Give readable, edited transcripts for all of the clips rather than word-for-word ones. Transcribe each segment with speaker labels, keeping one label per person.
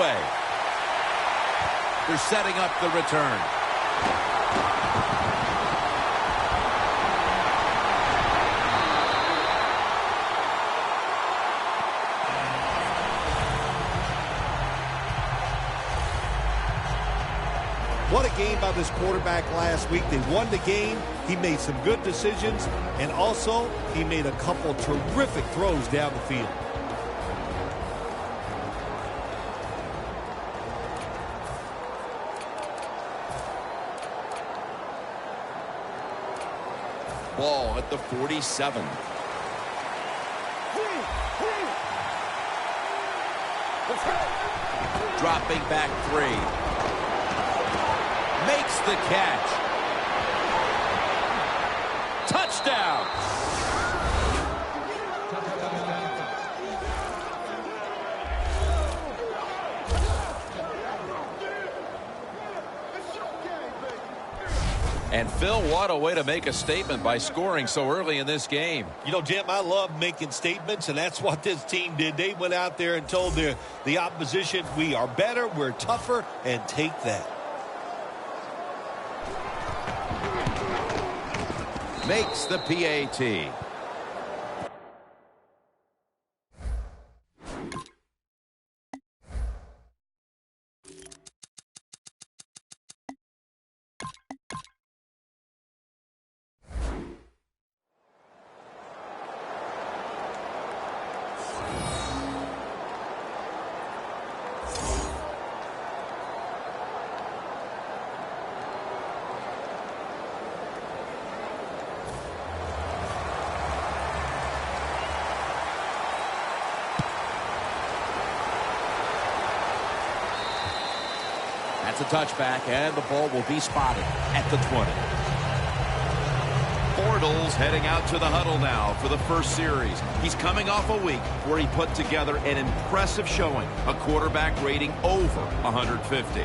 Speaker 1: away. They're setting up the return.
Speaker 2: What a game by this quarterback last week. They won the game. He made some good decisions, and also he made a couple terrific throws down the field.
Speaker 1: Ball at the 47. Dropping back 3. Makes the catch. Touchdown. And Phil, what a way to make a statement by scoring so early in this game.
Speaker 2: You know, Jim, I love making statements, and that's what this team did. They went out there and told the opposition, we are better, we're tougher, and take that.
Speaker 1: Makes the PAT. That's a touchback, and the ball will be spotted at the 20. Bortles heading out to the huddle now for the first series. He's coming off a week where he put together an impressive showing, a quarterback rating over 150.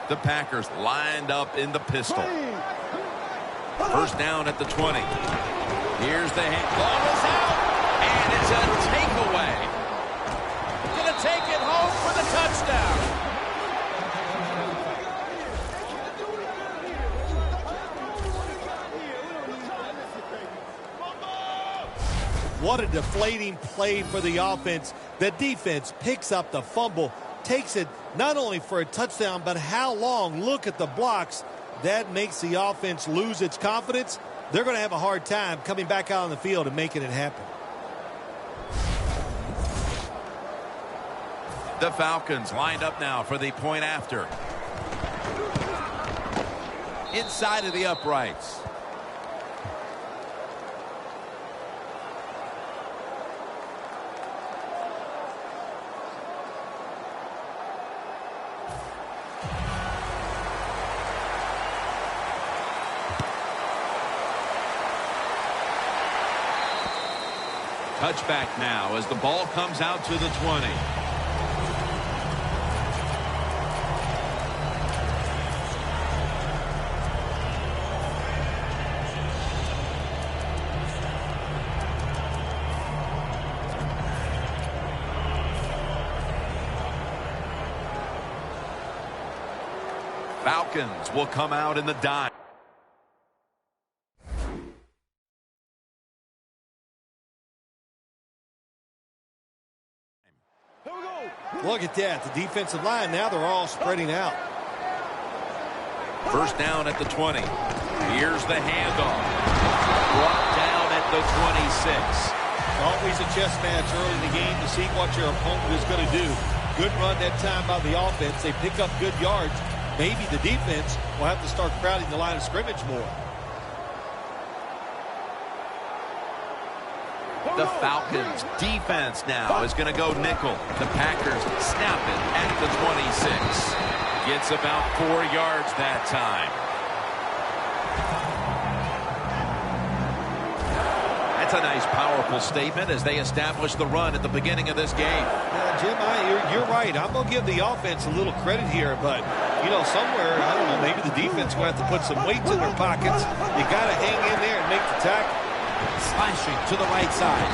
Speaker 1: The Packers lined up in the pistol. First down at the 20. Here's the hand. Ball is out, and it's a takeaway. Gonna take it home for the touchdown.
Speaker 2: What a deflating play for the offense. The defense picks up the fumble, takes it not only for a touchdown, but how long? Look at the blocks. That makes the offense lose its confidence. They're going to have a hard time coming back out on the field and making it happen.
Speaker 1: The Falcons lined up now for the point after. Inside of the uprights. Touchback now as the ball comes out to the 20. Falcons will come out in the dime.
Speaker 2: Look at that. The defensive line, now they're all spreading out.
Speaker 1: First down at the 20. Here's the handoff. Brought down at the 26.
Speaker 2: Always a chess match early in the game to see what your opponent is going to do. Good run that time by the offense. They pick up good yards. Maybe the defense will have to start crowding the line of scrimmage more.
Speaker 1: The Falcons defense now is going to go nickel. The Packers snap it at the 26. Gets about 4 yards that time. That's a nice, powerful statement as they establish the run at the beginning of this game.
Speaker 2: Jim, you're right. I'm going to give the offense a little credit here, but, you know, somewhere, I don't know, maybe the defense will have to put some weights in their pockets. You got to hang in there and make the tackle.
Speaker 1: Slashing to the right side.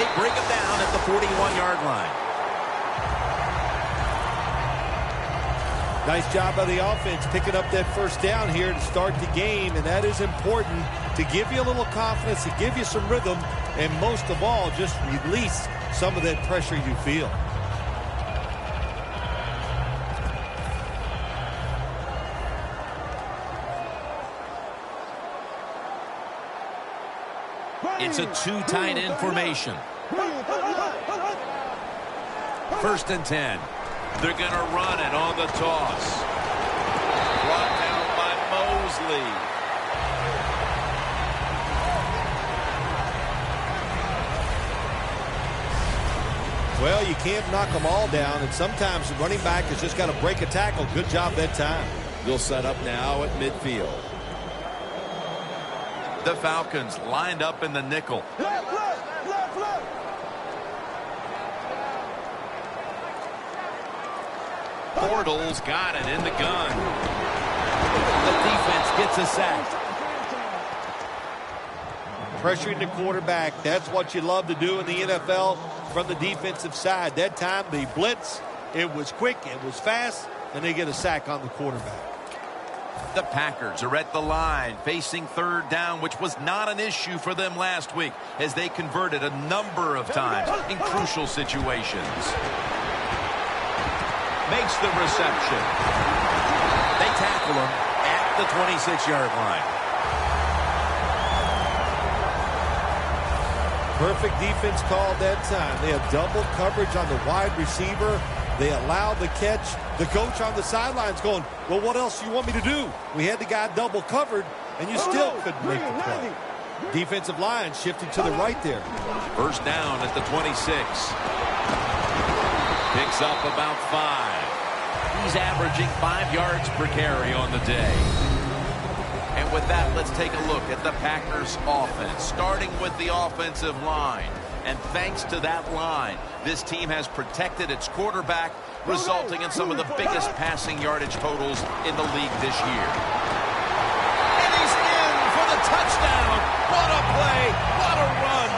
Speaker 1: They bring him down at the 41-yard line.
Speaker 2: Nice job by the offense picking up that first down here to start the game, and that is important to give you a little confidence, to give you some rhythm, and most of all, just release some of that pressure you feel.
Speaker 1: It's a two tight end formation. 1st and 10. They're going to run it on the toss. Brought down by Mosley.
Speaker 2: Well, you can't knock them all down, and sometimes the running back has just got to break a tackle. Good job that time.
Speaker 1: They'll set up now at midfield. The Falcons lined up in the nickel. Bortles got it in the gun. The defense gets a sack.
Speaker 2: Pressuring the quarterback, that's what you love to do in the NFL from the defensive side. That time, the blitz, it was quick, it was fast, and they get a sack on the quarterback.
Speaker 1: The Packers are at the line facing 3rd down, which was not an issue for them last week as they converted a number of times in crucial situations. Makes the reception. They tackle him at the 26-yard line.
Speaker 2: Perfect defense call that time. They had double coverage on the wide receiver. They allowed the catch. The coach on the sidelines going, well, what else do you want me to do? We had the guy double covered, and you still couldn't make the play. Defensive line shifting to the right there.
Speaker 1: 1st down at the 26. Picks up about 5. He's averaging 5 yards per carry on the day. And with that, let's take a look at the Packers offense, starting with the offensive line. And thanks to that line, this team has protected its quarterback, resulting in some of the biggest passing yardage totals in the league this year. And he's in for the touchdown. What a play. What a run.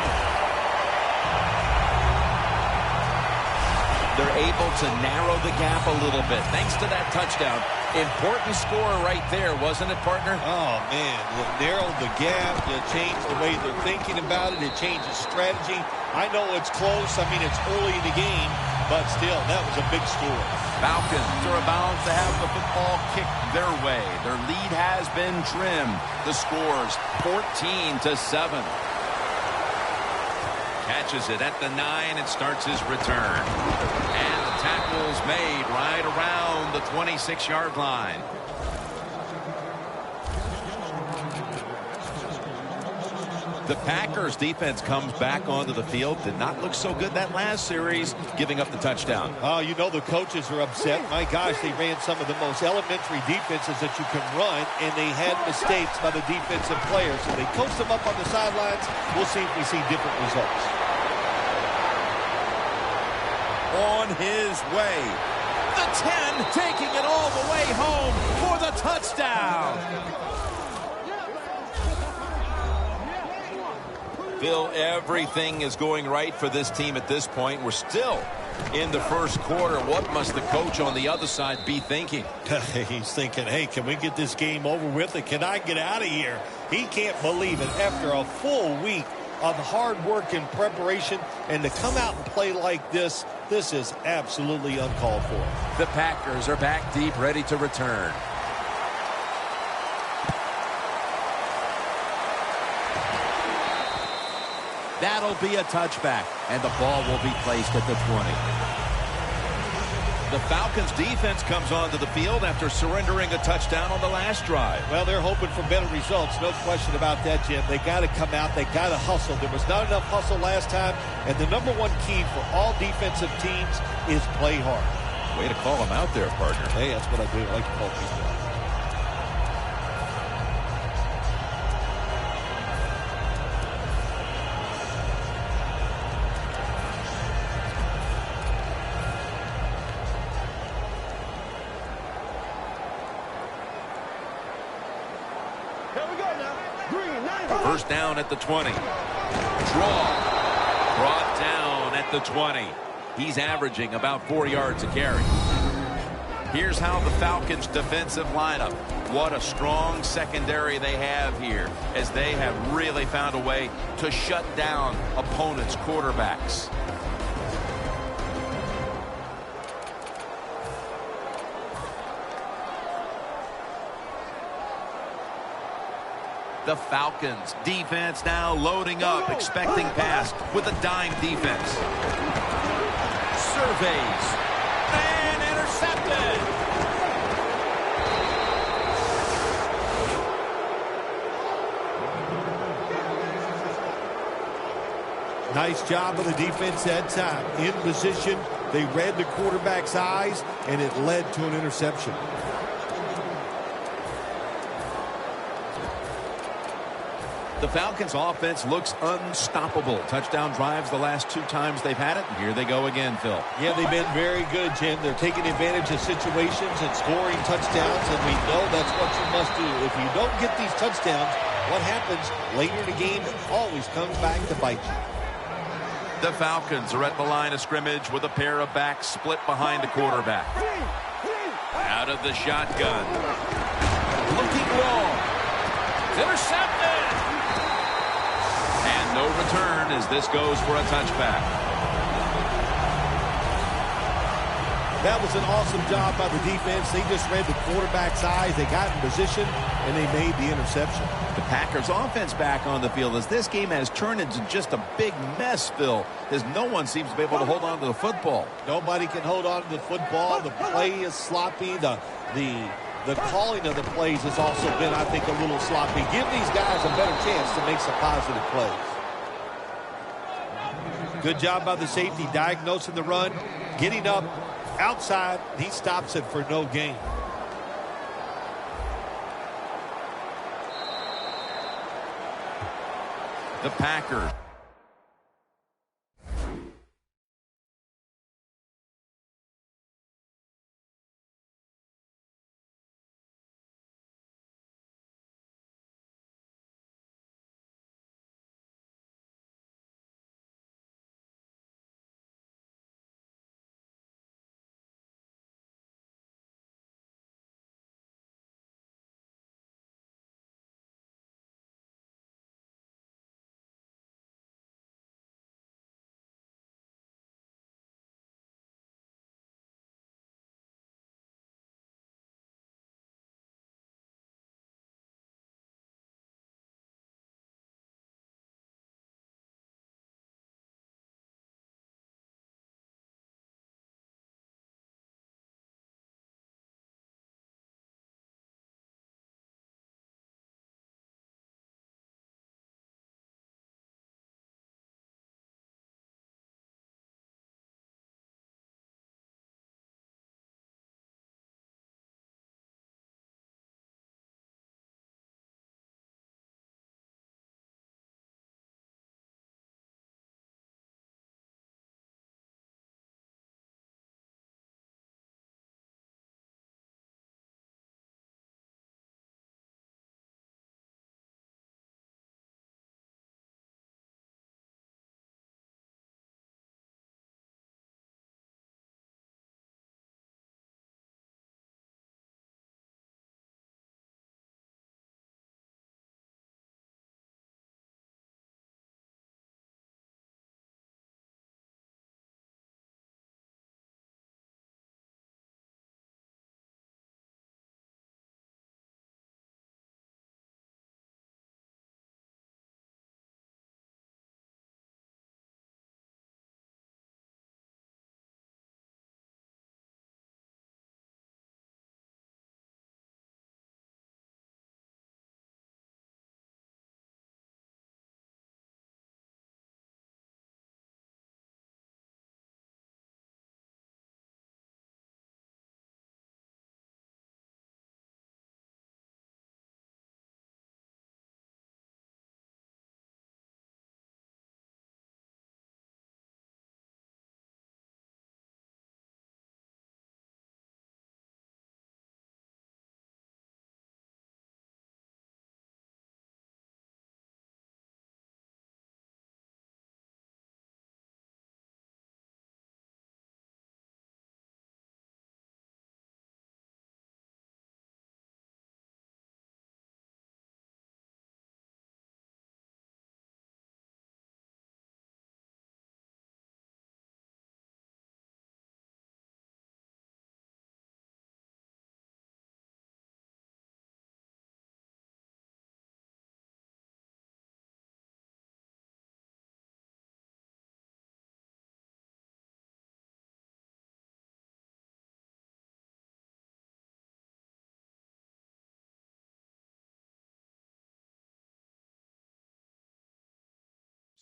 Speaker 1: They're able to narrow the gap a little bit thanks to that touchdown. Important score right there, wasn't it, partner?
Speaker 2: Oh, man. It narrowed the gap. It changed the way they're thinking about it. It changes strategy. I know it's close. I mean, it's early in the game, but still, that was a big score.
Speaker 1: Falcons are about to have the football kicked their way. Their lead has been trimmed. The score's 14-7. Catches it at the 9 and starts his return. And the tackle's made right around the 26-yard line. The Packers defense comes back onto the field. Did not look so good that last series, giving up the touchdown.
Speaker 2: Oh, you know the coaches are upset. My gosh, they ran some of the most elementary defenses that you can run, and they had mistakes by the defensive players. So they coached them up on the sidelines. We'll see if we see different results.
Speaker 1: On his way. The 10 taking it all the way home for the touchdown. Bill, everything is going right for this team at this point. We're still in the first quarter. What must the coach on the other side be thinking?
Speaker 2: He's thinking, hey, can we get this game over with and can I get out of here? He can't believe it. After a full week of hard work and preparation, and to come out and play like this is absolutely uncalled for.
Speaker 1: The Packers are back deep, ready to return. That'll be a touchback, and the ball will be placed at the 20. The Falcons defense comes onto the field after surrendering a touchdown on the last drive.
Speaker 2: Well, they're hoping for better results. No question about that, Jim. They got to come out. They got to hustle. There was not enough hustle last time, and the number one key for all defensive teams is play hard.
Speaker 1: Way to call them out there, partner.
Speaker 2: Hey, that's what I do. I like to call people out.
Speaker 1: First down at the 20. Draw. Brought down at the 20. He's averaging about 4 yards a carry. Here's how the Falcons' defensive lineup. What a strong secondary they have here, as they have really found a way to shut down opponents' quarterbacks. The Falcons defense now loading up, expecting pass with a dime defense. Surveys. And intercepted.
Speaker 2: Nice job of the defense that time. In position, they read the quarterback's eyes, and it led to an interception.
Speaker 1: The Falcons offense looks unstoppable. Touchdown drives the last 2 times they've had it. And here they go again, Phil.
Speaker 2: Yeah, they've been very good, Jim. They're taking advantage of situations and scoring touchdowns, and we know that's what you must do. If you don't get these touchdowns, what happens later in the game always comes back to bite you.
Speaker 1: The Falcons are at the line of scrimmage with a pair of backs split behind the quarterback. Out of the shotgun. Looking long. It's intercepted. And no return as this goes for a touchback.
Speaker 2: That was an awesome job by the defense. They just read the quarterback's eyes. They got in position, and they made the interception.
Speaker 1: The Packers offense back on the field as this game has turned into just a big mess, Phil, as no one seems to be able to hold on to the football.
Speaker 2: Nobody can hold on to the football. The play is sloppy. The calling of the plays has also been, I think, a little sloppy. Give these guys a better chance to make some positive plays. Good job by the safety, diagnosing the run, getting up outside. He stops it for no gain.
Speaker 1: The Packers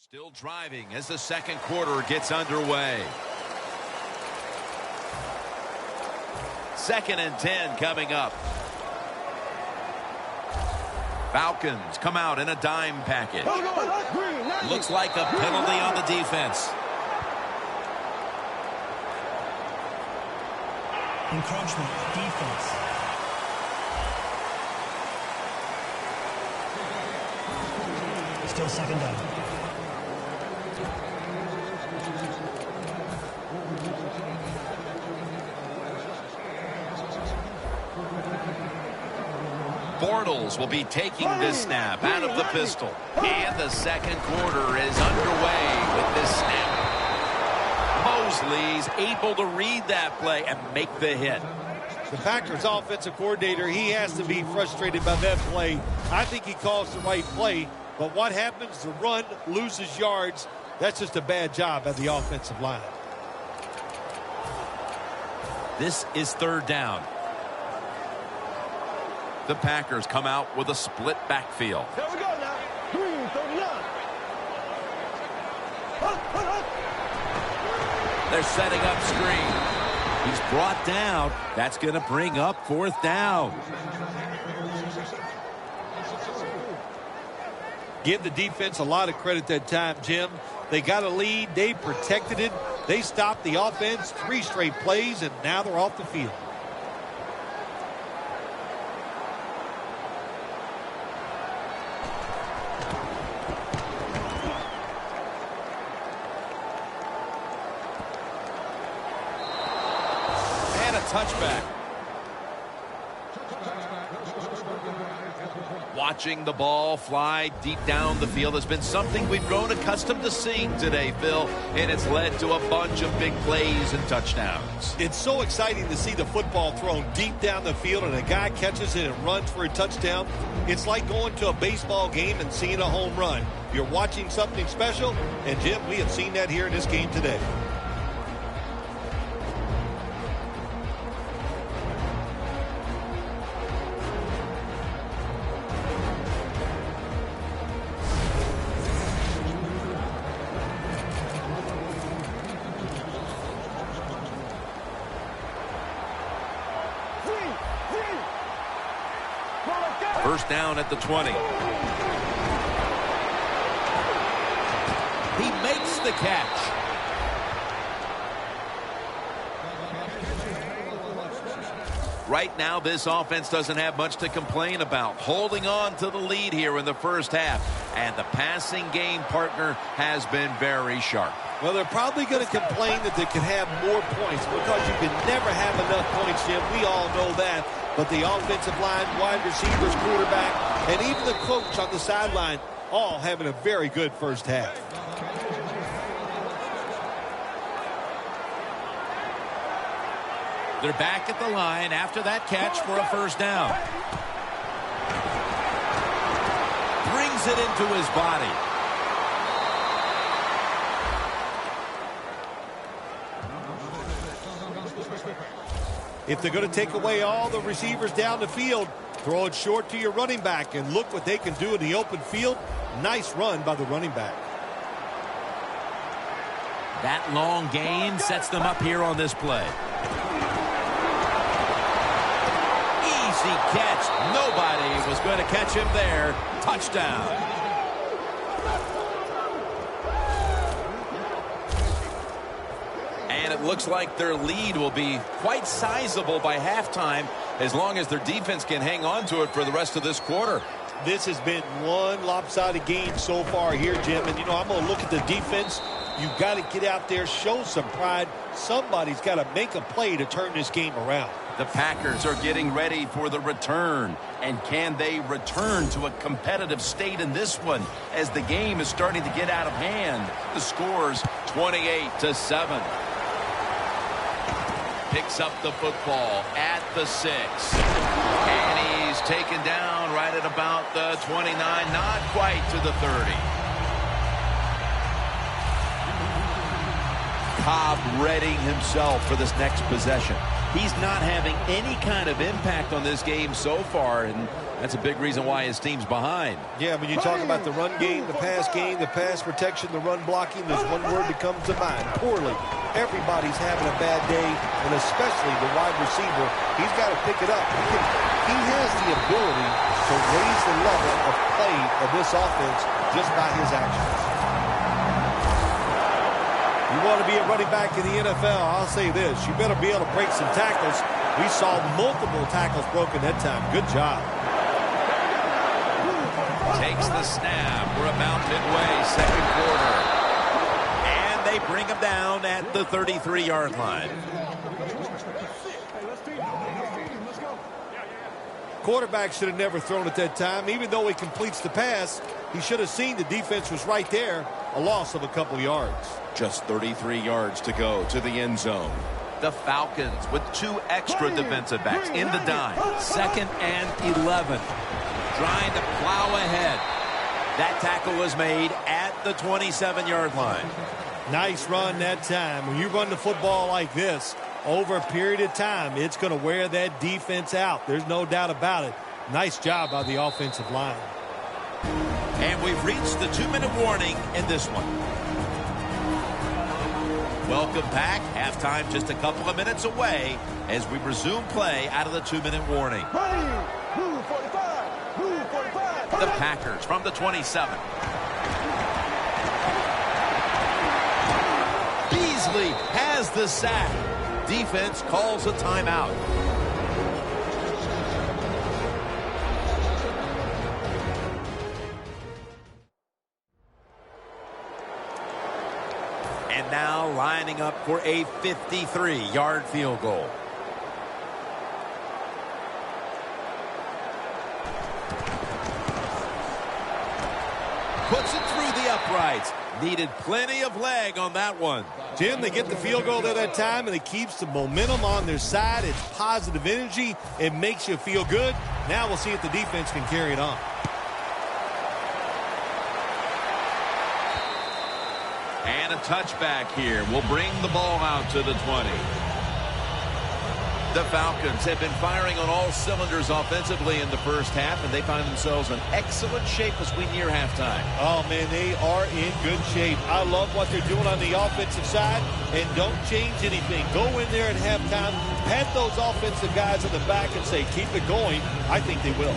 Speaker 1: Still driving as the second quarter gets underway. 2nd and 10 coming up. Falcons come out in a dime package. Looks like a penalty on the defense.
Speaker 3: Encroachment, defense. Still 2nd down.
Speaker 1: Bortles will be taking this snap out of the pistol. And the second quarter is underway with this snap. Mosley's able to read that play and make the hit.
Speaker 2: The Packers offensive coordinator, he has to be frustrated by that play. I think he calls the right play, but what happens? The run loses yards. That's just a bad job by the offensive line.
Speaker 1: This is 3rd down. The Packers come out with a split backfield.
Speaker 4: There we go now. Green 39.
Speaker 1: They're setting up screen. He's brought down. That's going to bring up 4th down.
Speaker 2: Give the defense a lot of credit that time, Jim. They got a lead. They protected it. They stopped the offense 3 straight plays, and now they're off the field.
Speaker 1: Touchback. Watching the ball fly deep down the field has been something we've grown accustomed to seeing today, Phil, and it's led to a bunch of big plays and touchdowns.
Speaker 2: It's so exciting to see the football thrown deep down the field and a guy catches it and runs for a touchdown. It's like going to a baseball game and seeing a home run. You're watching something special, and Jim, we have seen that here in this game today.
Speaker 1: First down at the 20. He makes the catch. Right now, this offense doesn't have much to complain about. Holding on to the lead here in the first half. And the passing game partner has been very sharp.
Speaker 2: Well, they're probably going to complain that they can have more points because you can never have enough points, Jim. We all know that. But the offensive line, wide receivers, quarterback, and even the coach on the sideline all having a very good first half.
Speaker 1: They're back at the line after that catch for a first down. Brings it into his body.
Speaker 2: If they're going to take away all the receivers down the field, throw it short to your running back and look what they can do in the open field. Nice run by the running back.
Speaker 1: That long gain sets them up here on this play. Easy catch. Nobody was going to catch him there. Touchdown. And it looks like their lead will be quite sizable by halftime as long as their defense can hang on to it for the rest of this quarter.
Speaker 2: This has been one lopsided game so far here, Jim. And, I'm going to look at the defense. You've got to get out there, show some pride. Somebody's got to make a play to turn this game around.
Speaker 1: The Packers are getting ready for the return. And can they return to a competitive state in this one as the game is starting to get out of hand? The score's 28-7. Picks up the football at the 6. And he's taken down right at about the 29, not quite to the 30. Cobb readying himself for this next possession. He's not having any kind of impact on this game so far, and that's a big reason why his team's behind.
Speaker 2: Yeah, when you talk about the run game, the pass protection, the run blocking, there's one word that comes to mind: poorly. Everybody's having a bad day, and especially the wide receiver. He's got to pick it up. He has the ability to raise the level of play of this offense just by his actions. You want to be a running back in the NFL, I'll say this: you better be able to break some tackles. We saw multiple tackles broken that time. Good job.
Speaker 1: Takes the snap. We're about midway, second quarter. And they bring him down at the 33-yard line.
Speaker 2: Quarterback should have never thrown at that time. Even though he completes the pass, he should have seen the defense was right there. A loss of a couple yards.
Speaker 1: Just 33 yards to go to the end zone. The Falcons with 2 extra defensive backs in the dime. 2nd and 11. Trying to plow ahead. That tackle was made at the 27-yard line.
Speaker 2: Nice run that time. When you run the football like this, over a period of time, it's going to wear that defense out. There's no doubt about it. Nice job by the offensive line.
Speaker 1: And we've reached the 2-minute warning in this one. Welcome back. Halftime just a couple of minutes away as we resume play out of the 2-minute warning. The Packers from the 27. Beasley has the sack. Defense calls a timeout. And now lining up for a 53-yard field goal. Puts it through the uprights. Needed plenty of leg on that one.
Speaker 2: Jim, they get the field goal there that time, and it keeps the momentum on their side. It's positive energy. It makes you feel good. Now we'll see if the defense can carry it on.
Speaker 1: And a touchback here will bring the ball out to the 20. The Falcons have been firing on all cylinders offensively in the first half, and they find themselves in excellent shape as we near halftime.
Speaker 2: Oh, man, they are in good shape. I love what they're doing on the offensive side, and don't change anything. Go in there at halftime, pat those offensive guys in the back and say, keep it going. I think they will.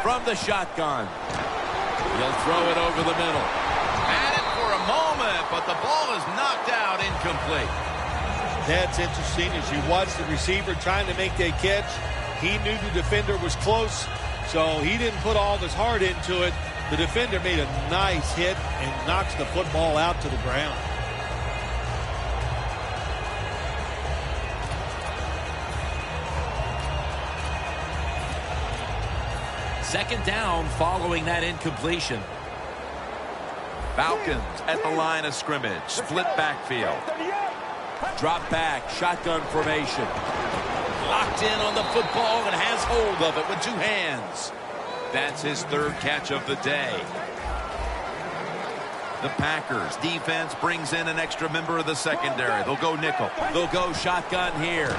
Speaker 1: From the shotgun. He'll throw it over the middle. Had it for a moment, but the ball is knocked out, incomplete.
Speaker 2: That's interesting. As you watch the receiver trying to make that catch, he knew the defender was close, so he didn't put all his heart into it. The defender made a nice hit and knocks the football out to the ground.
Speaker 1: Second down following that incompletion. Falcons at the line of scrimmage. Split backfield. Drop back. Shotgun formation. Locked in on the football and has hold of it with 2 hands. That's his 3rd catch of the day. The Packers defense brings in an extra member of the secondary. They'll go nickel. They'll go shotgun here.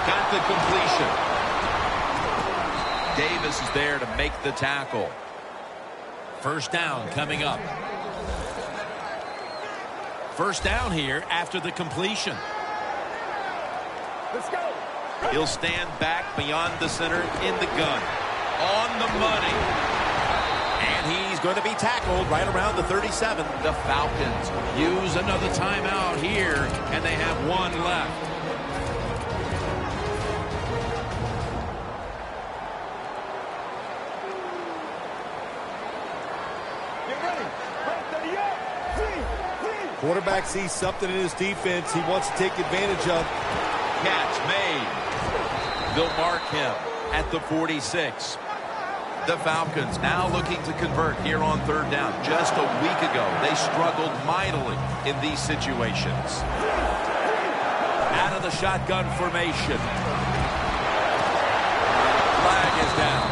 Speaker 1: Got the completion. Davis is there to make the tackle. First down coming up. First down here after the completion.
Speaker 4: Let's go.
Speaker 1: He'll stand back beyond the center in the gun. On the money. And he's going to be tackled right around the 37. The Falcons use another timeout here, and they have 1 left.
Speaker 2: Quarterback sees something in his defense he wants to take advantage of.
Speaker 1: Catch made. They'll mark him at the 46. The Falcons now looking to convert here on 3rd down. Just a week ago, they struggled mightily in these situations. Out out of the shotgun formation. Flag is down.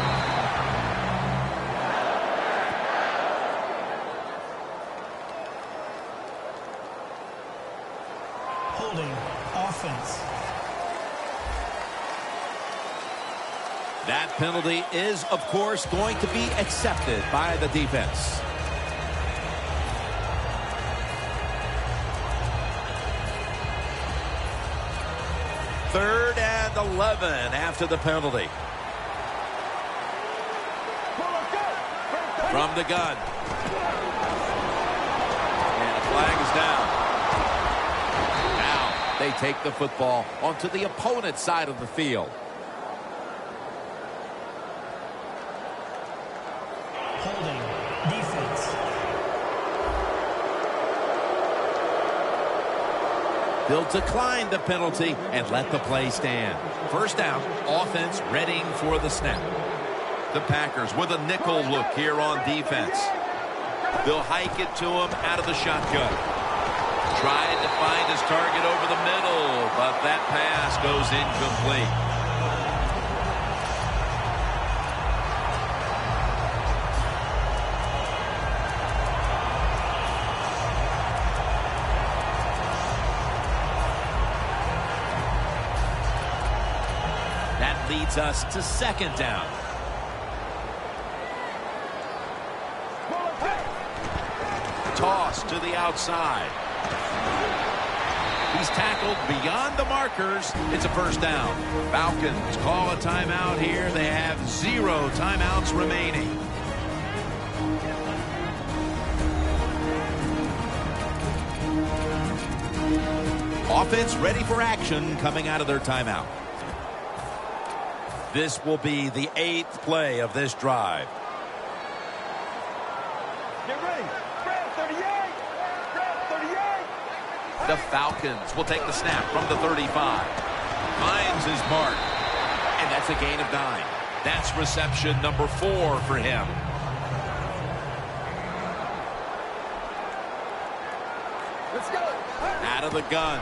Speaker 3: Holding offense.
Speaker 1: That penalty is, of course, going to be accepted by the defense. Third and 11 after the penalty. From the gun. And the flag is down. Now they take the football onto the opponent's side of the field.
Speaker 3: Holding defense.
Speaker 1: They'll decline the penalty and let the play stand. First down, offense readying for the snap. The Packers with a nickel look here on defense. They'll hike it to him out of the shotgun. Trying to find his target over the middle, but that pass goes incomplete. Leads us to second down. Toss to the outside. He's tackled beyond the markers. It's a first down. Falcons call a timeout here. They have 0 timeouts remaining. Offense ready for action coming out of their timeout. This will be the 8th play of this drive.
Speaker 4: Get ready. Grab 38. Grab 38.
Speaker 1: The Falcons will take the snap from the 35. Finds his mark. And that's a gain of 9. That's reception number 4 for him.
Speaker 4: Let's go.
Speaker 1: Out of the gun.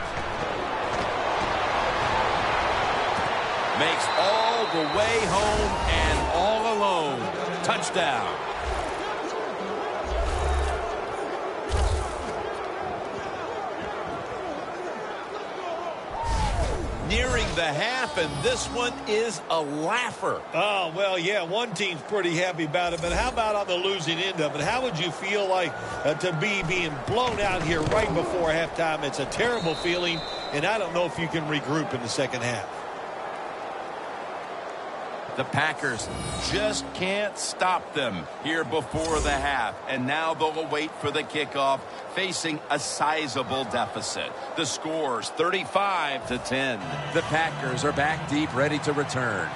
Speaker 1: Makes all the way home and all alone. Touchdown. Nearing the half, and this one is a laugher.
Speaker 2: Oh, well, yeah, one team's pretty happy about it, but how about on the losing end of it? How would you feel like to be being blown out here right before halftime? It's a terrible feeling, and I don't know if you can regroup in the second half.
Speaker 1: The Packers just can't stop them here before the half. And now they'll wait for the kickoff, facing a sizable deficit. The score's 35-10. The Packers are back deep, ready to return.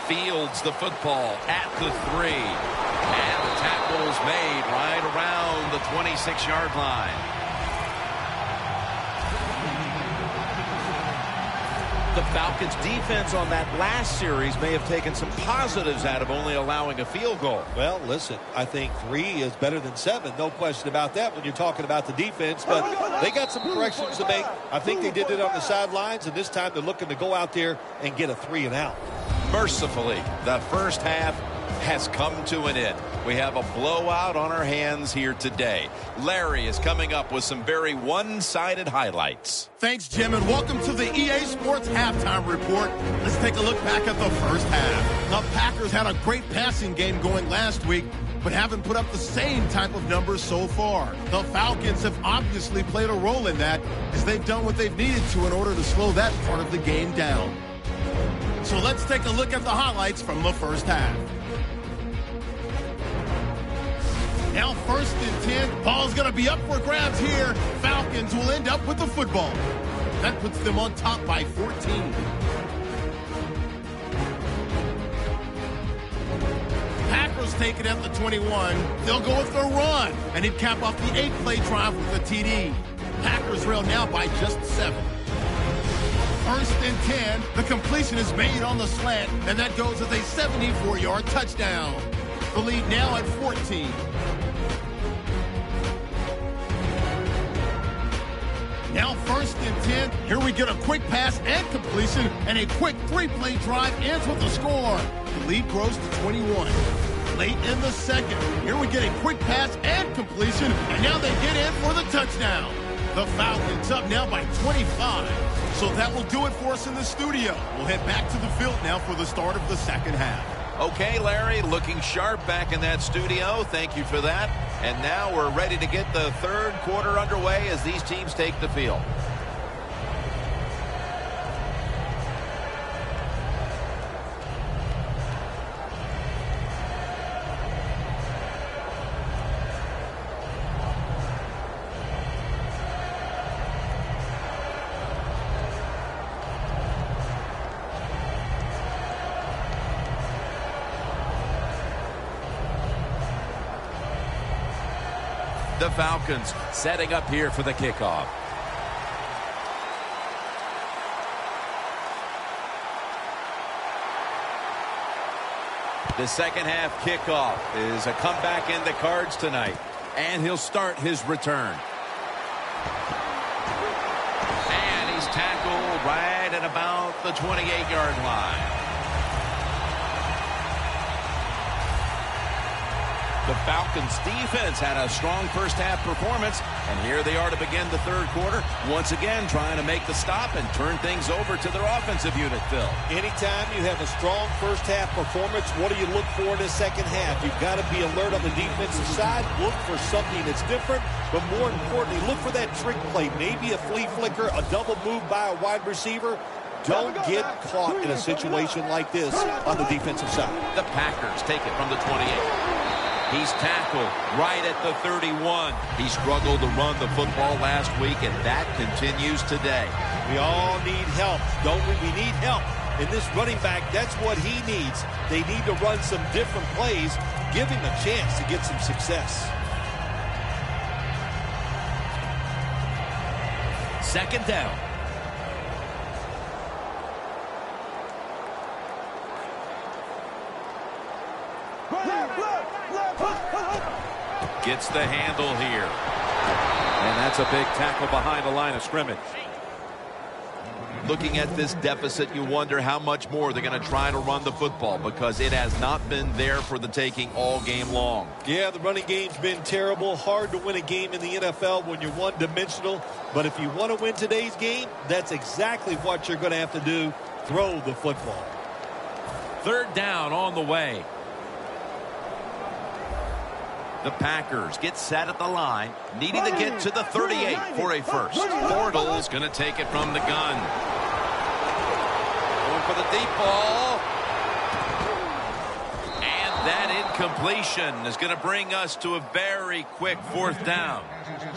Speaker 1: Fields the football at the 3. And the tackle's made right around the 26-yard line. The Falcons defense on that last series may have taken some positives out of only allowing a field goal.
Speaker 2: Well, listen, I think 3 is better than 7. No question about that when you're talking about the defense. But they got some corrections to make. I think they did it on the sidelines, and this time they're looking to go out there and get a 3 and out.
Speaker 1: Mercifully, the first half has come to an end. We have a blowout on our hands here today. Larry is coming up with some very one-sided highlights.
Speaker 5: Thanks, Jim, and welcome to the EA Sports Halftime Report. Let's take a look back at the first half. The Packers had a great passing game going last week, but haven't put up the same type of numbers so far. The Falcons have obviously played a role in that, as they've done what they've needed to in order to slow that part of the game down. So let's take a look at the highlights from the first half. Now 1st and 10. Ball's going to be up for grabs here. Falcons will end up with the football. That puts them on top by 14. Packers take it at the 21. They'll go with their run, and he'd cap off the 8-play drive with a TD. Packers rail now by just 7. 1st and 10. The completion is made on the slant, and that goes as a 74-yard touchdown. The lead now at 14. 1st and 10. Here we get a quick pass and completion, and a quick three-play drive ends with a score. The lead grows to 21. Late in the second, here we get a quick pass and completion, and now they get in for the touchdown. The Falcons up now by 25. So that will do it for us in the studio. We'll head back to the field now for the start of the second half.
Speaker 1: Okay, Larry, looking sharp back in that studio. Thank you for that. And now we're ready to get the third quarter underway as these teams take the field. The Falcons setting up here for the kickoff. The second half kickoff is a comeback in the cards tonight, and he'll start his return. And he's tackled right at about the 28-yard line. The Falcons defense had a strong first half performance, and here they are to begin the third quarter, once again trying to make the stop and turn things over to their offensive unit, Phil. Anytime you have a strong first half performance, what do you look for in the second half? You've got to be alert on the defensive side, look for something that's different, but more importantly, look for that trick play, maybe a flea flicker, a double move by a wide receiver. Don't get caught in a situation like this on the defensive side. The Packers take it from the 28. He's tackled right at the 31. He struggled to run the football last week, and that continues today. We all need help, don't we? We need help. And this running back, that's what he needs. They need to run some different plays, give him a chance to get some success. Second down. Gets the handle here. And that's a big tackle behind the line of scrimmage. Looking at this deficit, you wonder how much more they're going to try to run the football, because it has not been there for the taking all game long. Yeah, the running game's been terrible. Hard to win a game in the NFL when you're one-dimensional. But if you want to win today's game, that's exactly what you're going to have to do. Throw the football. Third down on the way. The Packers get set at the line, needing to get to the 38 for a first. Bortles going to take it from the gun. Going for the deep ball. And that incompletion is going to bring us to a very quick fourth down.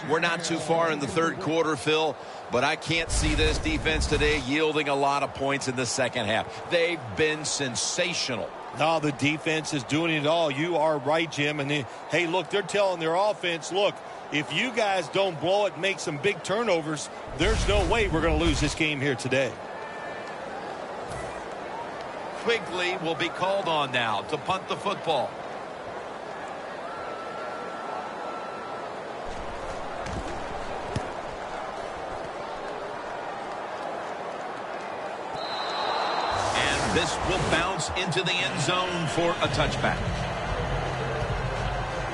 Speaker 1: We're not too far in the third quarter, Phil, but I can't see this defense today yielding a lot of points in the second half. They've been sensational. No, the defense is doing it all. You are right, Jim. And hey, look, they're telling their offense, look, if you guys don't blow it and make some big turnovers, there's no way we're going to lose this game here today. Quigley will be called on now to punt the football. This will bounce into the end zone for a touchback.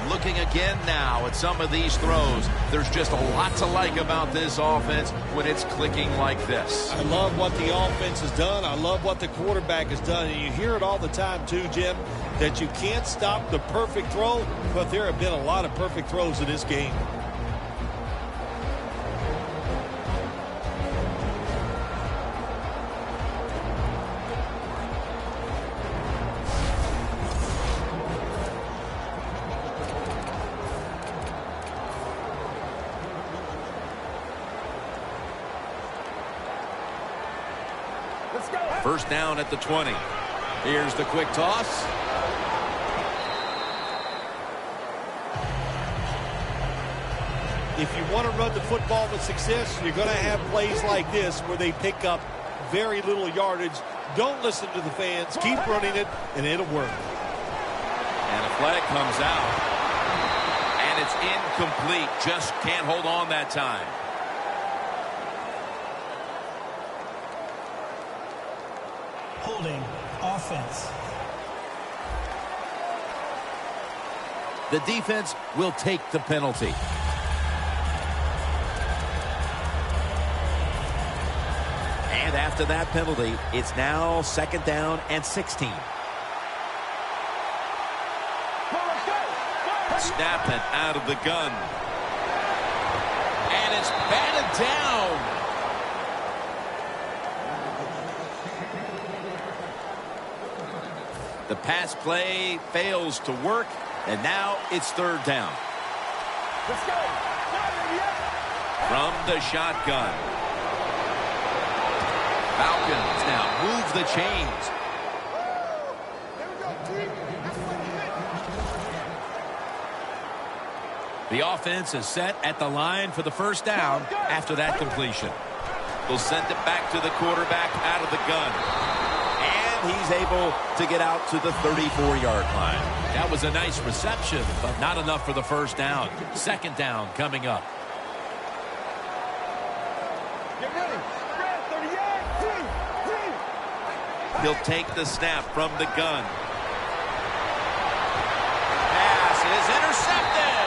Speaker 1: Looking again now at some of these throws. There's just a lot to like about this offense when it's clicking like this. I love what the offense has done. I love what the quarterback has done. And you hear it all the time too, Jim, that you can't stop the perfect throw, but there have been a lot of perfect throws in this game. First down at the 20. Here's the quick toss. If you want to run the football with success, you're going to have plays like this where they pick up very little yardage. Don't listen to the fans. Keep running it, and it'll work. And a flag comes out. And it's incomplete. Just can't hold on that time.
Speaker 3: Holding. Offense.
Speaker 1: The defense will take the penalty. And after that penalty, it's now 2nd down and 16. Snapping out of the gun. And it's batted down. The pass play fails to work, and now it's 3rd down.
Speaker 4: Let's go.
Speaker 1: From the shotgun. Falcons now move the chains. The offense is set at the line for the 1st down after that completion. They'll send it back to the quarterback out of the gun. And he's able to get out to the 34-yard line. That was a nice reception, but not enough for the 1st down. 2nd down coming up.
Speaker 4: Get ready. Spread 38.
Speaker 1: He'll take the snap from the gun. Pass is intercepted.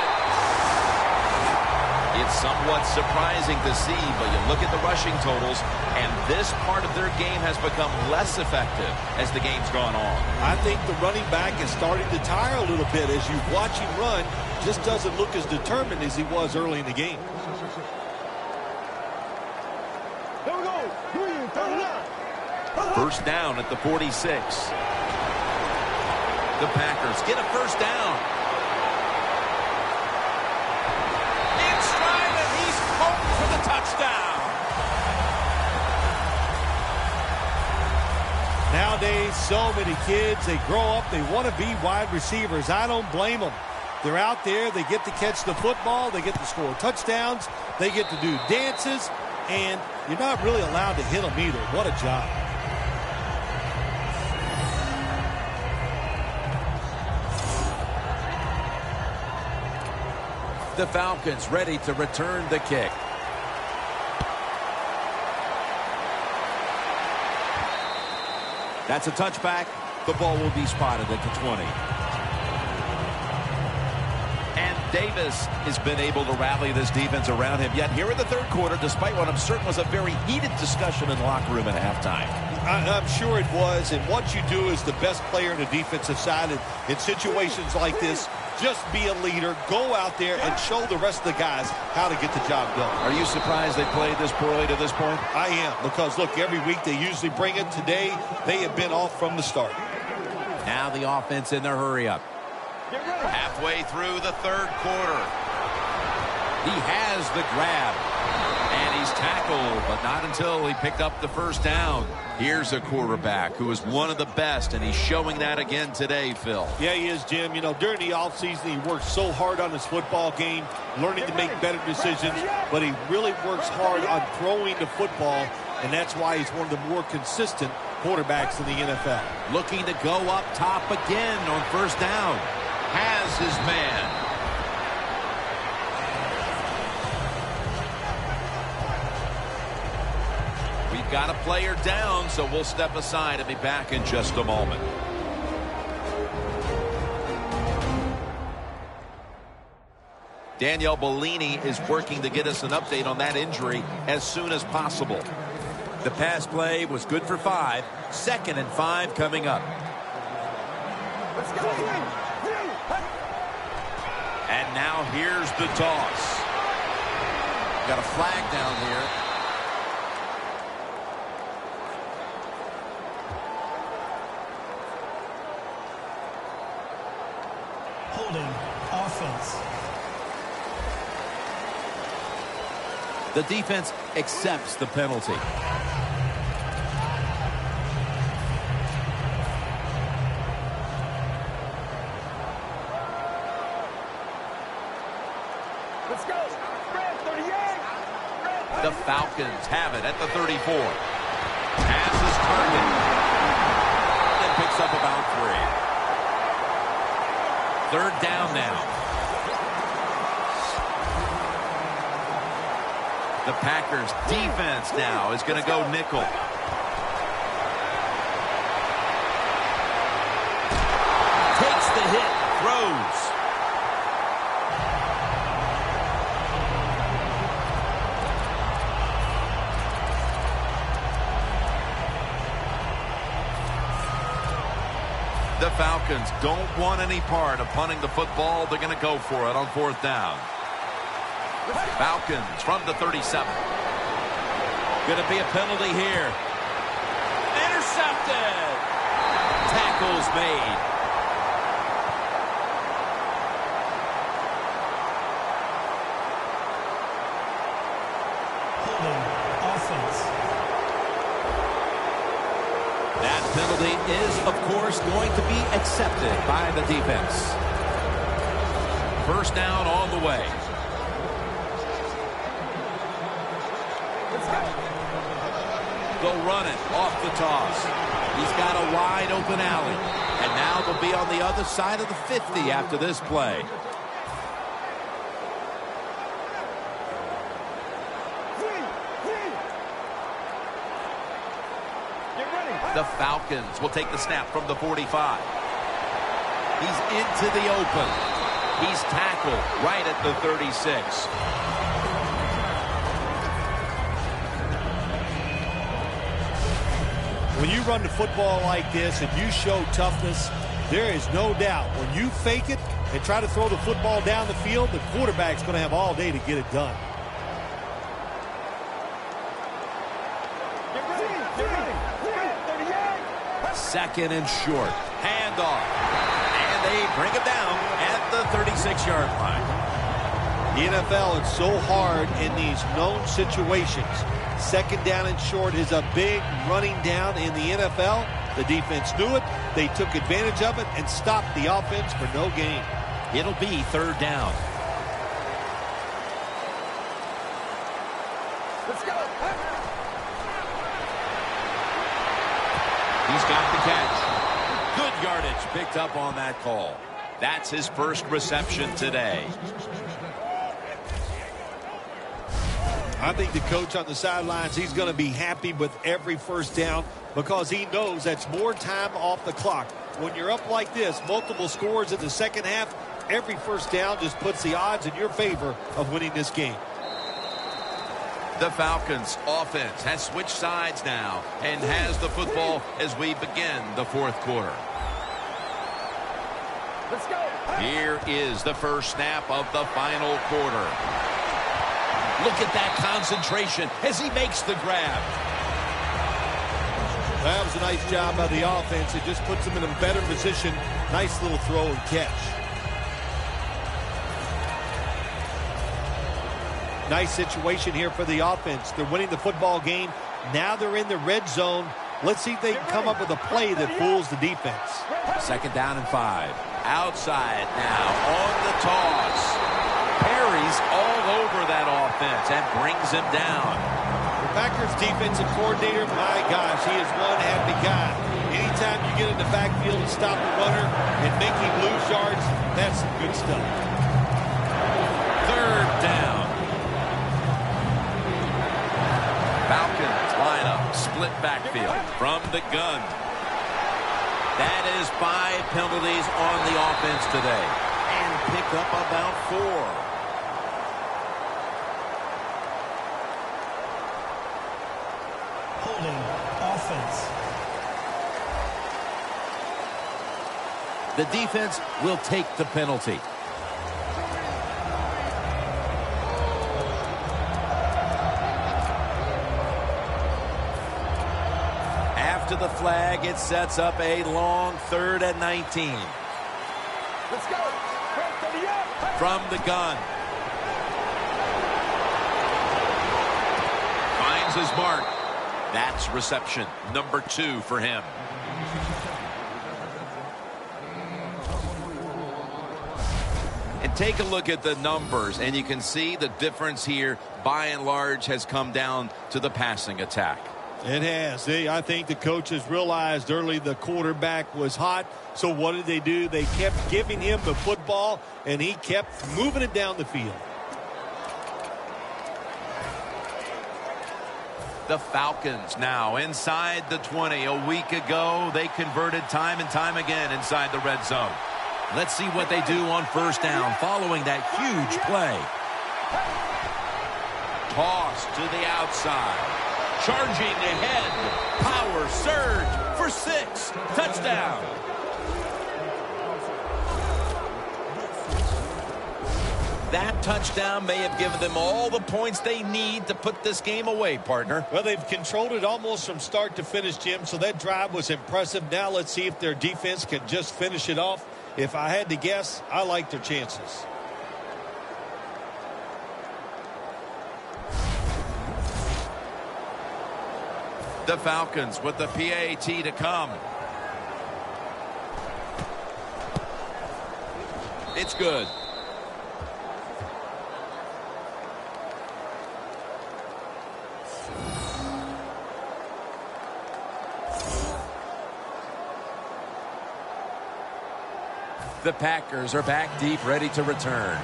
Speaker 1: It's somewhat surprising to see, but you look at the rushing totals, and this part of their game has become less effective as the game's gone on.
Speaker 2: I think the running back is starting to tire a little bit as you watch him run. Just doesn't look as determined as he was early in the game.
Speaker 4: Here we go. 39.
Speaker 1: 1st down at the 46. The Packers get a 1st down. In stride, and he's home for the touchdown.
Speaker 2: Nowadays, so many kids, they grow up, they want to be wide receivers. I don't blame them. They're out there, they get to catch the football, they get to score touchdowns, they get to do dances, and you're not really allowed to hit them either. What a job.
Speaker 1: The Falcons ready to return the kick. That's a touchback. The ball will be spotted at the 20. And Davis has been able to rally this defense around him. Yet here in the 3rd quarter, despite what I'm certain was a very heated discussion in the locker room at halftime.
Speaker 2: I'm sure it was, and what you do as the best player in the defensive side in situations like this, just be a leader, go out there and show the rest of the guys how to get the job done.
Speaker 1: Are you surprised they played this poorly to this point?
Speaker 2: I am, because, look, every week they usually bring it. Today, they have been off from the start.
Speaker 1: Now the offense in their hurry-up. Halfway through the 3rd quarter. He has the grab. And he's tackled, but not until he picked up the 1st down. Here's a quarterback who is one of the best, and he's showing that again today, Phil.
Speaker 2: Yeah, he is, Jim. You know, during the offseason, he works so hard on his football game, learning to make better decisions, but he really works hard on throwing the football, and that's why he's one of the more consistent quarterbacks in the NFL.
Speaker 1: Looking to go up top again on 1st down. Has his man. We've got a player down, so we'll step aside and be back in just a moment. Danielle Bellini is working to get us an update on that injury as soon as possible. The pass play was good for 5. 2nd and 5 coming up.
Speaker 4: Let's go.
Speaker 1: And now here's the toss. Got a flag down here.
Speaker 3: Holding. Offense.
Speaker 1: The defense accepts the penalty.
Speaker 4: Let's go. Spread 38.
Speaker 1: The Falcons have it at the 34. Passes target. And picks up about 3. 3rd down now. The Packers defense now is going to go nickel. The Falcons don't want any part of punting the football. They're going to go for it on 4th down. Falcons from the 37. Going to be a penalty here. Intercepted. Tackles made.
Speaker 3: Holding. Offense.
Speaker 1: That penalty is, of course, going to be accepted by the defense. 1st down on the way. Go running off the toss. He's got a wide open alley. And now they'll be on the other side of the 50 after this play. The Falcons will take the snap from the 45. He's into the open. He's tackled right at the 36.
Speaker 2: When you run the football like this and you show toughness, there is no doubt when you fake it and try to throw the football down the field, the quarterback's going to have all day to get it done.
Speaker 1: Second and short. Handoff. And they bring him down at the 36-yard line.
Speaker 2: The NFL is so hard in these known situations. 2nd down and short is a big running down in the NFL. The defense knew it. They took advantage of it and stopped the offense for no gain.
Speaker 1: It'll be 3rd down.
Speaker 4: Let's go.
Speaker 1: He's got the catch. Good yardage picked up on that call. That's his first reception today.
Speaker 2: I think the coach on the sidelines, he's going to be happy with every 1st down because he knows that's more time off the clock. When you're up like this, multiple scores in the 2nd half, every 1st down just puts the odds in your favor of winning this game.
Speaker 1: The Falcons offense has switched sides now and has the football as we begin the 4th quarter.
Speaker 4: Let's go.
Speaker 1: Here is the first snap of the final quarter. Look at that concentration as he makes the grab.
Speaker 2: That was a nice job by the offense. It just puts them in a better position. Nice little throw and catch. Nice situation here for the offense. They're winning the football game. Now they're in the red zone. Let's see if they can come up with a play that fools the defense.
Speaker 1: 2nd down and 5. Outside now on the toss. Carries all over that offense and brings him down.
Speaker 2: The Packers defensive coordinator, my gosh, he is one happy guy. Anytime you get in the backfield and stop the runner and make him lose yards, that's some good stuff.
Speaker 1: 3rd down. Falcons line up, split backfield from the gun. That is 5 penalties on the offense today. And pick up about 4.
Speaker 3: Holding. Offense.
Speaker 1: The defense will take the penalty. After the flag, it sets up a long 3rd and 19.
Speaker 4: Let's go.
Speaker 1: From the gun. Finds his mark. That's reception number 2 for him. And take a look at the numbers, and you can see the difference here, by and large, has come down to the passing attack.
Speaker 2: It has. I think the coaches realized early the quarterback was hot. So what did they do? They kept giving him the football, and he kept moving it down the field.
Speaker 1: The Falcons now inside the 20. A week ago, they converted time and time again inside the red zone. Let's see what they do on 1st down following that huge play. Toss to the outside. Charging ahead. Power surge for 6. Touchdown. That touchdown may have given them all the points they need to put this game away, partner.
Speaker 2: Well, they've controlled it almost from start to finish, Jim, so that drive was impressive. Now let's see if their defense can just finish it off. If I had to guess, I like their chances.
Speaker 1: The Falcons with the PAT to come. It's good. The Packers are back deep, ready to return.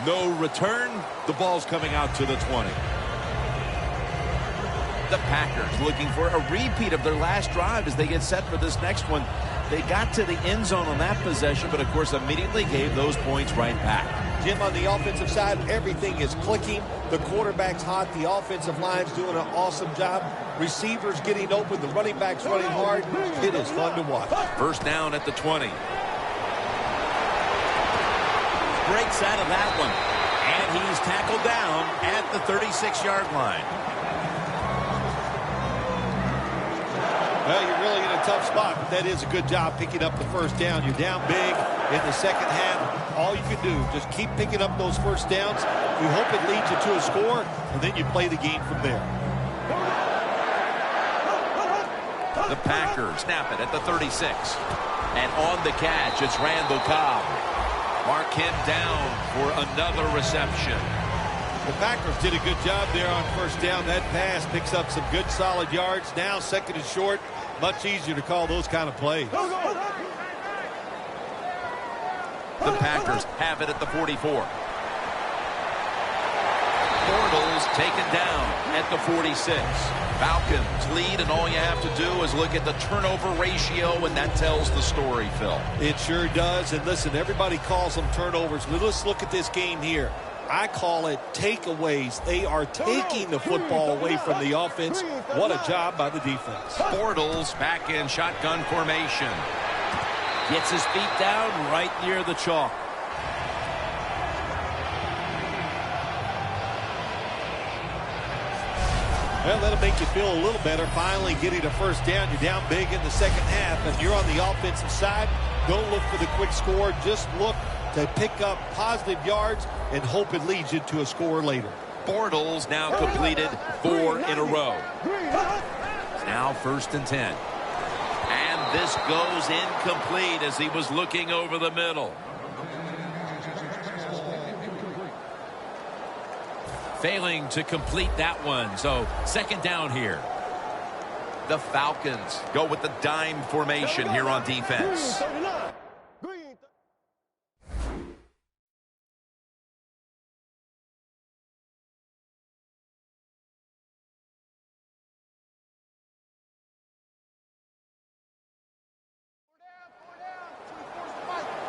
Speaker 1: No return. The ball's coming out to the 20. The Packers looking for a repeat of their last drive as they get set for this next one. They got to the end zone on that possession, but of course immediately gave those points right back.
Speaker 2: Jim, on the offensive side, everything is clicking. The quarterback's hot. The offensive line's doing an awesome job. Receivers getting open. The running back's running hard. It is fun to watch.
Speaker 1: First down at the 20. Breaks out of that one. And he's tackled down at the 36-yard line.
Speaker 2: Well, you're really in a tough spot, but that is a good job picking up the first down. You're down big in the second half. All you can do, just keep picking up those first downs. We hope it leads you to a score, and then you play the game from there.
Speaker 1: The Packers snap it at the 36. And on the catch, it's Randall Cobb. Mark him down for another reception.
Speaker 2: The Packers did a good job there on first down. That pass picks up some good solid yards. Now second and short. Much easier to call those kind of plays.
Speaker 1: The Packers have it at the 44. Bortles taken down at the 46. Falcons lead, and all you have to do is look at the turnover ratio, and that tells the story, Phil.
Speaker 2: It sure does. And listen, everybody calls them turnovers. But let's look at this game here. I call it takeaways. They are taking the football away from the offense. What a job by the defense.
Speaker 1: Bortles back in shotgun formation. Gets his feet down right near the chalk.
Speaker 2: Well, that'll make you feel a little better. Finally getting a first down. You're down big in the second half, and you're on the offensive side. Don't look for the quick score. Just look to pick up positive yards and hope it leads you to a score later.
Speaker 1: Bortles now completed 4 in a row. Now first and 10. And this goes incomplete as he was looking over the middle. Failing to complete that one, so second down here. The Falcons go with the dime formation here on defense.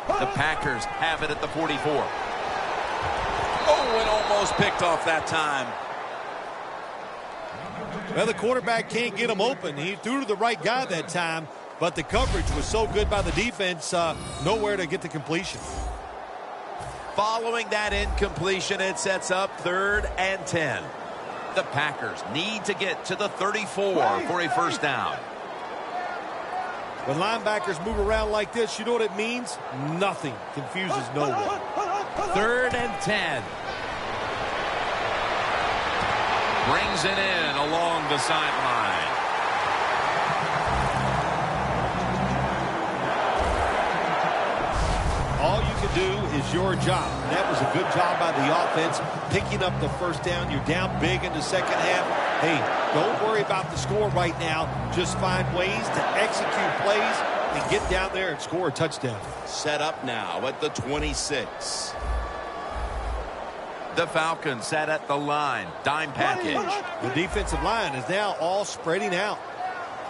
Speaker 1: The Packers have it at the 44. Oh, and almost picked off that time.
Speaker 2: Well, the quarterback can't get him open. He threw to the right guy that time, but the coverage was so good by the defense, nowhere to get the completion.
Speaker 1: Following that incompletion, it sets up 3rd and 10. The Packers need to get to the 34 for a first down.
Speaker 2: When linebackers move around like this, you know what it means? Nothing. Confuses no one.
Speaker 1: 3rd and 10. Brings it in along the sideline.
Speaker 2: All you can do is your job. And that was a good job by the offense, picking up the first down. You're down big in the second half. Hey, don't worry about the score right now. Just find ways to execute plays and get down there and score a touchdown.
Speaker 1: Set up now at the 26. The Falcons set at the line. Dime package.
Speaker 2: The defensive line is now all spreading out.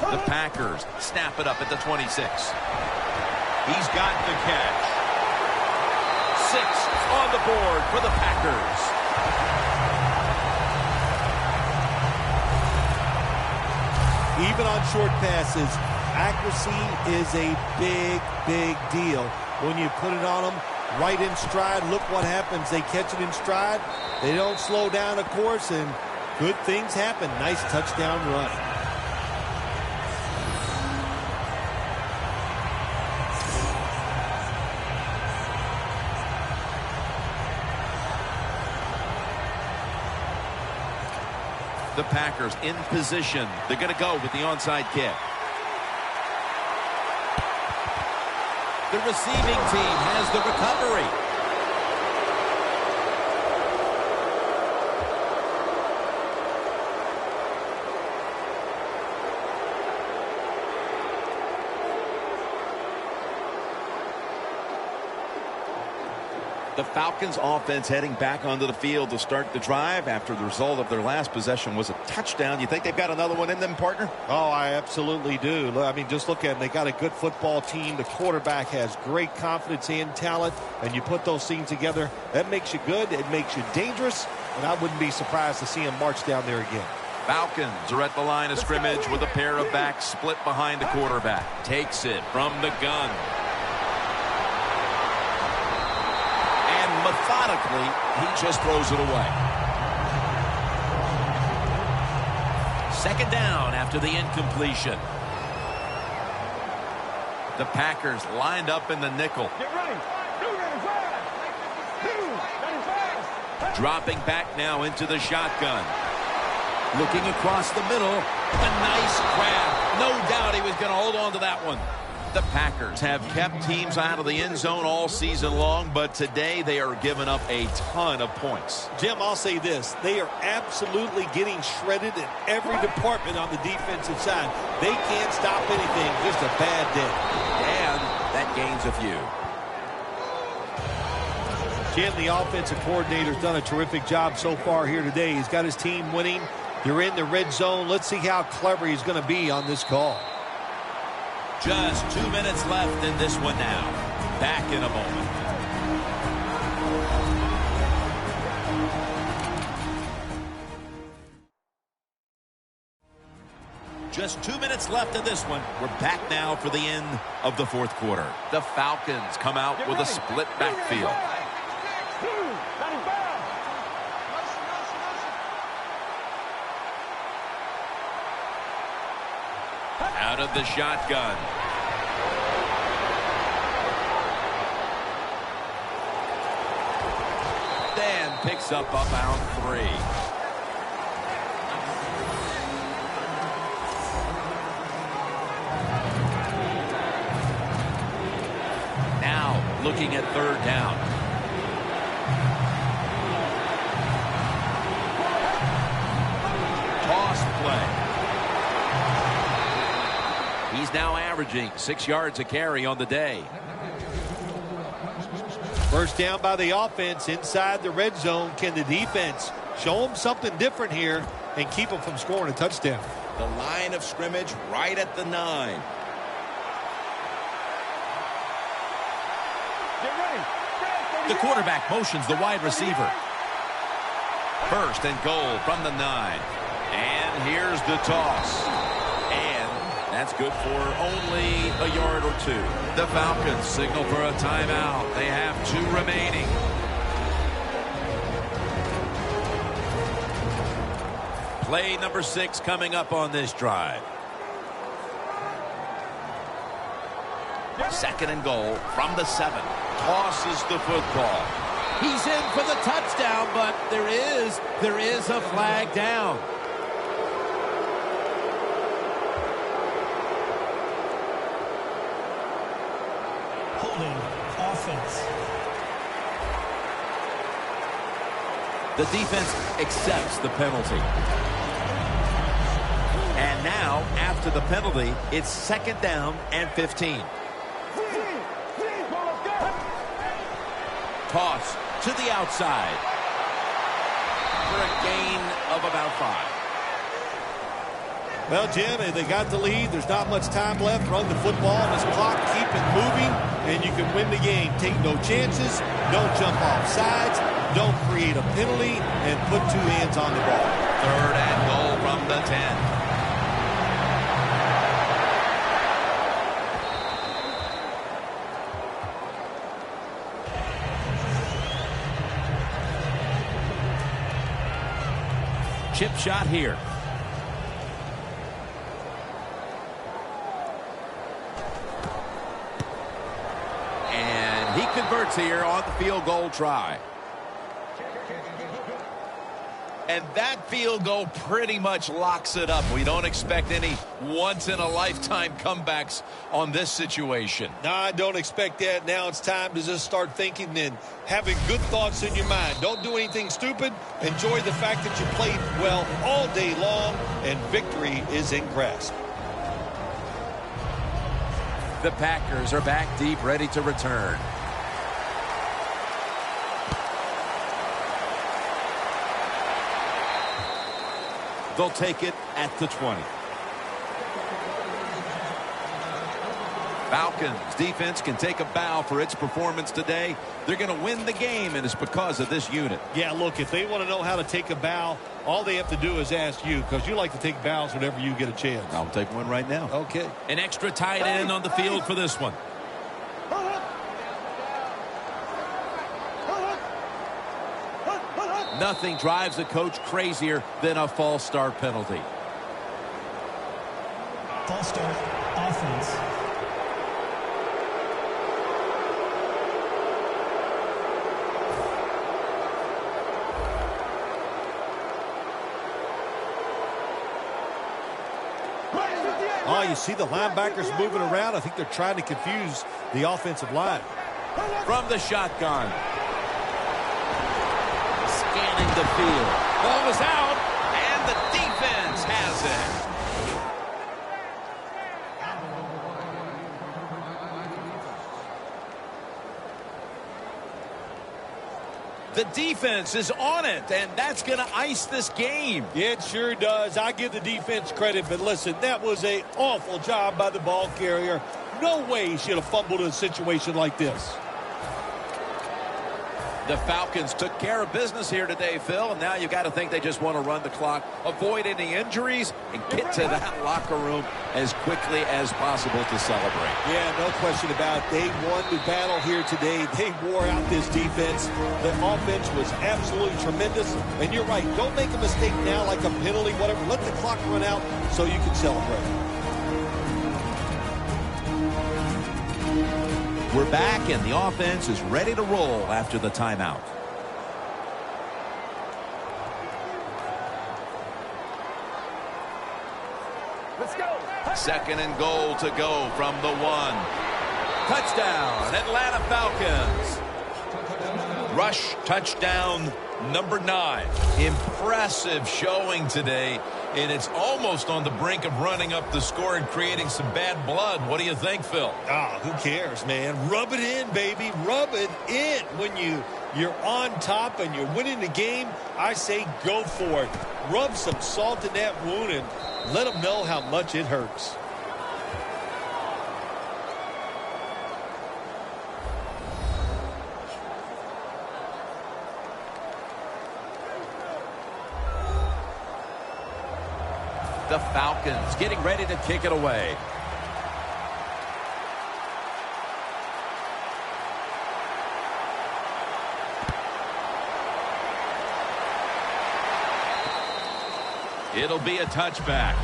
Speaker 1: The Packers snap it up at the 26. He's got the catch. 6 on the board for the Packers.
Speaker 2: Even on short passes, accuracy is a big, big deal. When you put it on them right in stride, look what happens. They catch it in stride. They don't slow down, of course, and good things happen. Nice touchdown run.
Speaker 1: The Packers in position. They're going to go with the onside kick. The receiving team has the recovery. The Falcons offense heading back onto the field to start the drive after the result of their last possession was a touchdown. You think they've got another one in them, partner?
Speaker 2: Oh, I absolutely do. I mean, just look at them. They got a good football team. The quarterback has great confidence and talent, and you put those things together, that makes you good. It makes you dangerous, and I wouldn't be surprised to see him march down there again.
Speaker 1: Falcons are at the line of scrimmage with a pair of backs split behind the quarterback. Takes it from the gun. Methodically, he just throws it away. Second down after the incompletion. The Packers lined up in the nickel.
Speaker 4: Get ready.
Speaker 1: Dropping back now into the shotgun. Looking across the middle. A nice grab. No doubt he was going to hold on to that one. The Packers have kept teams out of the end zone all season long, but today they are giving up a ton of points.
Speaker 2: Jim, I'll say this. They are absolutely getting shredded in every department on the defensive side. They can't stop anything. Just a bad day.
Speaker 1: And that gains a few.
Speaker 2: Jim, the offensive coordinator's done a terrific job so far here today. He's got his team winning. They're in the red zone. Let's see how clever he's going to be on this call.
Speaker 1: Just 2 minutes left in this one now. Back in a moment. Just 2 minutes left in this one. We're back now for the end of the fourth quarter. The Falcons come out with a split backfield. Out of the shotgun. Dan picks up about 3. Now looking at third down. Toss play. He's now averaging 6 yards a carry on the day.
Speaker 2: First down by the offense inside the red zone. Can the defense show them something different here and keep them from scoring a touchdown?
Speaker 1: The line of scrimmage right at the 9. The quarterback motions the wide receiver. First and goal from the 9. And here's the toss. That's good for only a yard or 2. The Falcons signal for a timeout. They have 2 remaining. Play number 6 coming up on this drive. Second and goal from the 7. Tosses the football. He's in for the touchdown, but there is a flag down.
Speaker 3: Offense.
Speaker 1: The defense accepts the penalty. And now, after the penalty, it's second down and 15. Toss to the outside for a gain of about 5.
Speaker 2: Well, Jim, they got the lead. There's not much time left. Run the football on this clock. Keep it moving, and you can win the game. Take no chances. Don't jump off sides. Don't create a penalty, and put two hands on the ball.
Speaker 1: 3rd and goal from the 10. Chip shot here. And he converts here on the field goal try. And that field goal pretty much locks it up. We don't expect any once-in-a-lifetime comebacks on this situation.
Speaker 2: No, I don't expect that. Now it's time to just start thinking and having good thoughts in your mind. Don't do anything stupid. Enjoy the fact that you played well all day long, and victory is in grasp.
Speaker 1: The Packers are back deep, ready to return. They'll take it at the 20. Falcons defense can take a bow for its performance today. They're going to win the game, and it's because of this unit.
Speaker 2: Yeah, look, if they want to know how to take a bow, all they have to do is ask you, because you like to take bows whenever you get a chance.
Speaker 1: I'll take one right now.
Speaker 2: Okay.
Speaker 1: An extra tight end on the field for this one. Nothing drives a coach crazier than a false start penalty.
Speaker 3: False start, offense.
Speaker 2: Oh, you see the linebackers moving around. I think they're trying to confuse the offensive line.
Speaker 1: From the shotgun. Scanning the field. Ball was out, and the defense has it. The defense is on it, and that's going to ice this game.
Speaker 2: It sure does. I give the defense credit, but listen, that was an awful job by the ball carrier. No way he should have fumbled in a situation like this.
Speaker 1: The Falcons took care of business here today, Phil, and now you've got to think they just want to run the clock, avoid any injuries, and get to that locker room as quickly as possible to celebrate.
Speaker 2: Yeah, no question about it. They won the battle here today. They wore out this defense. The offense was absolutely tremendous, and you're right. Don't make a mistake now like a penalty, whatever. Let the clock run out so you can celebrate.
Speaker 1: We're back, and the offense is ready to roll after the timeout.
Speaker 4: Let's go.
Speaker 1: 2nd and goal to go from the 1. Touchdown, Atlanta Falcons. Rush touchdown number 9. Impressive showing today, and it's almost on the brink of running up the score and creating some bad blood. What do you think, Phil?
Speaker 2: Who cares, man? Rub it in, baby. Rub it in. When you're on top and you're winning the game, I say go for it. Rub some salt in that wound and let them know how much it hurts.
Speaker 1: The Falcons getting ready to kick it away. It'll be a touchback.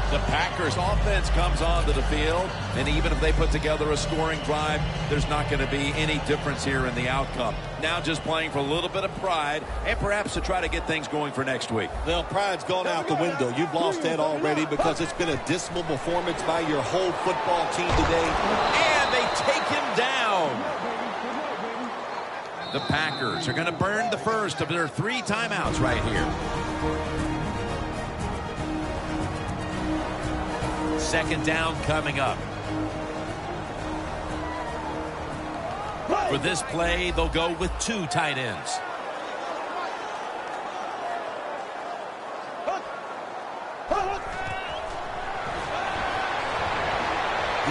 Speaker 1: The Packers offense comes onto the field, and even if they put together a scoring drive, there's not going to be any difference here in the outcome. Now just playing for a little bit of pride and perhaps to try to get things going for next week.
Speaker 2: Well, pride's gone out the window. You've lost that already because it's been a dismal performance by your whole football team today.
Speaker 1: And they take him down. The Packers are going to burn the first of their 3 timeouts right here. 2nd down coming up. For this play, they'll go with 2 tight ends.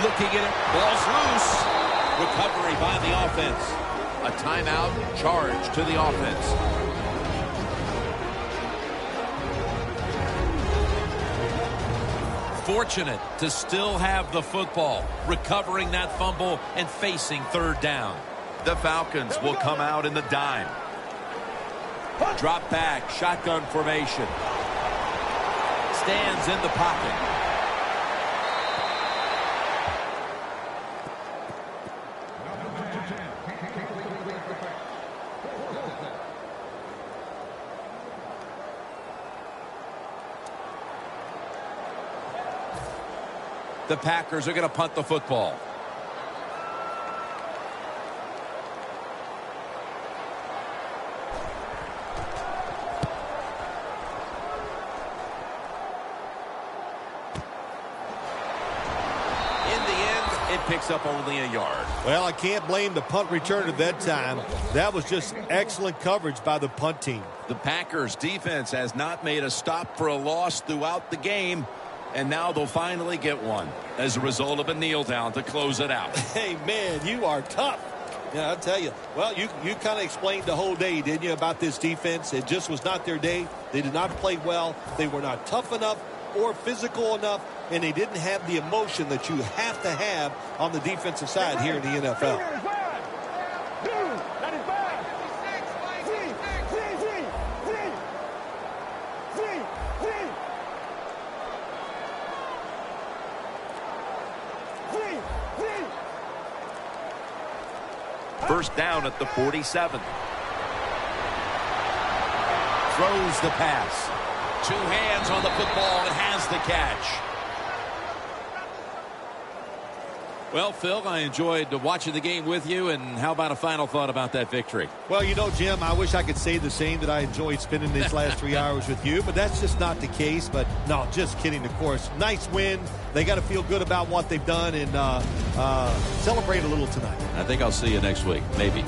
Speaker 1: Looking at it, ball's loose. Recovery by the offense. A timeout charge to the offense. Fortunate to still have the football, recovering that fumble and facing third down. The Falcons will come out in the dime. Drop back, shotgun formation. Stands in the pocket. The Packers are going to punt the football. In the end, it picks up only a yard.
Speaker 2: Well, I can't blame the punt return at that time. That was just excellent coverage by the punt team.
Speaker 1: The Packers defense has not made a stop for a loss throughout the game. And now they'll finally get one as a result of a kneel down to close it out.
Speaker 2: Hey, man, you are tough. Yeah, I'll tell you. Well, you kind of explained the whole day, didn't you, about this defense? It just was not their day. They did not play well. They were not tough enough or physical enough, and they didn't have the emotion that you have to have on the defensive side here in the NFL.
Speaker 1: First down at the 47. Throws the pass. Two hands on the football and has the catch. Well, Phil, I enjoyed watching the game with you, and how about a final thought about that victory?
Speaker 2: Well, you know, Jim, I wish I could say the same, that I enjoyed spending these last 3 hours with you, but that's just not the case. But no, just kidding, of course. Nice win. They got to feel good about what they've done and celebrate a little tonight.
Speaker 1: I think I'll see you next week, maybe.